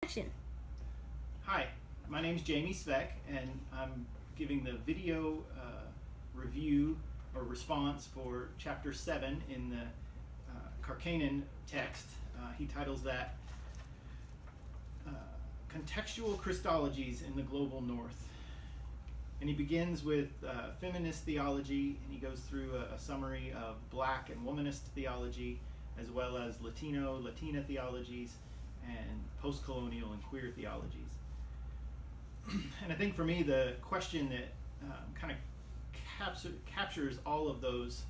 action. Hi, my name is Jamie Speck, and I'm giving the video review or response for Chapter 7 in the Karkanen text. He titles that Contextual Christologies in the Global North. And he begins with feminist theology, and he goes through a summary of black and womanist theology, as well as Latina theologies, and post-colonial and queer theologies. And I think for me, the question that kind of captures all of those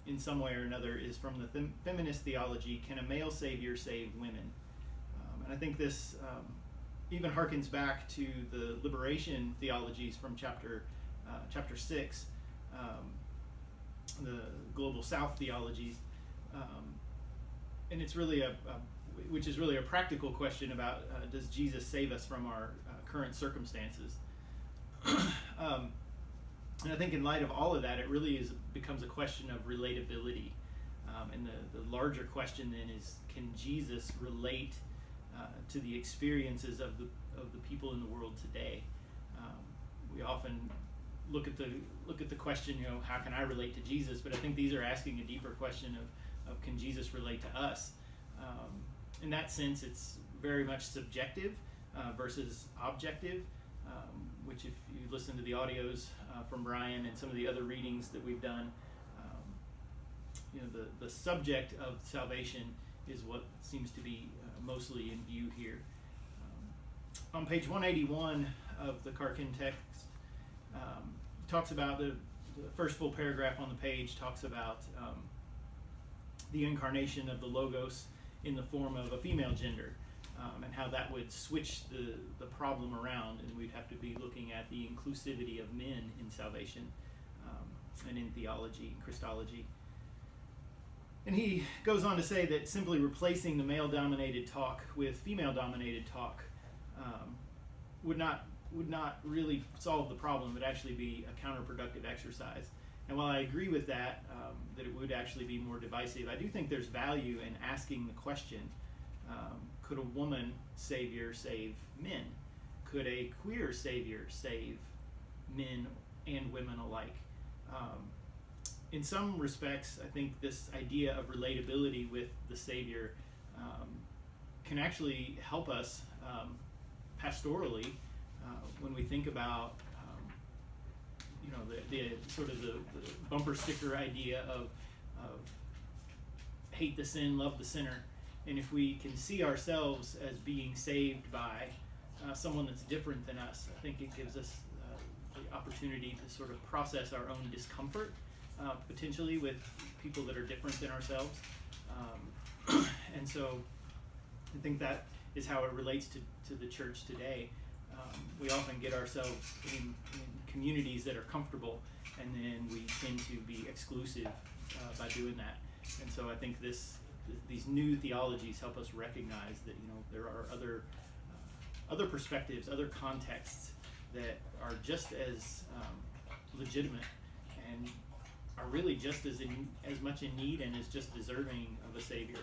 in some way or another is from the feminist theology: can a male savior save women? And I think this even harkens back to the liberation theologies from chapter 6, the global South theologies, and it's really which is really a practical question about does Jesus save us from our current circumstances? And I think in light of all of that, it really becomes a question of relatability. And the larger question then is, can Jesus relate to the experiences of the people in the world today? We often look at the question, how can I relate to Jesus? But I think these are asking a deeper question of can Jesus relate to us? In that sense, it's very much subjective versus objective, which if you listen to the audios from Brian and some of the other readings that we've done, the subject of salvation is what seems to be mostly in view here. On page 181 of the Karkin text, talks about the first full paragraph on the page talks about the incarnation of the Logos in the form of a female gender, and how that would switch the problem around, and we'd have to be looking at the inclusivity of men in salvation and in theology, Christology. And he goes on to say that simply replacing the male-dominated talk with female-dominated talk would not really solve the problem. It would actually be a counterproductive exercise. And while I agree with that, that it would actually be more divisive, I do think there's value in asking the question, could a woman savior save men? Could a queer savior save men and women alike? In some respects, I think this idea of relatability with the Savior can actually help us pastorally when we think about the sort of the bumper sticker idea of hate the sin, love the sinner. And if we can see ourselves as being saved by someone that's different than us, I think it gives us the opportunity to sort of process our own discomfort potentially with people that are different than ourselves. And so I think that is how it relates to the church today. We often get ourselves in communities that are comfortable, and then we tend to be exclusive by doing that. And so I think these new theologies help us recognize that there are other perspectives, other contexts that are just as legitimate and are really just as much in need and is just deserving of a Savior.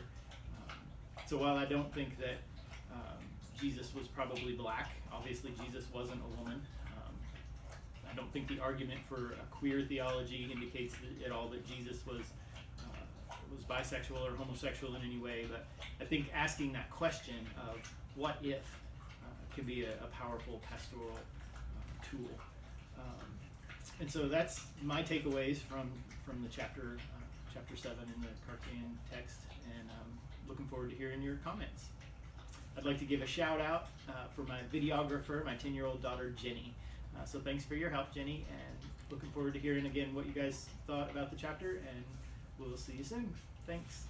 So while I don't think that Jesus was probably black, obviously Jesus wasn't a woman. I don't think the argument for a queer theology indicates at all that Jesus was bisexual or homosexual in any way, but I think asking that question of what if can be a powerful pastoral tool. And so that's my takeaways from the chapter 7 in the Karkian text, and looking forward to hearing your comments. I'd like to give a shout out for my videographer, my 10-year-old daughter Jenny. So thanks for your help, Jenny, and looking forward to hearing again what you guys thought about the chapter, and we'll see you soon. Thanks.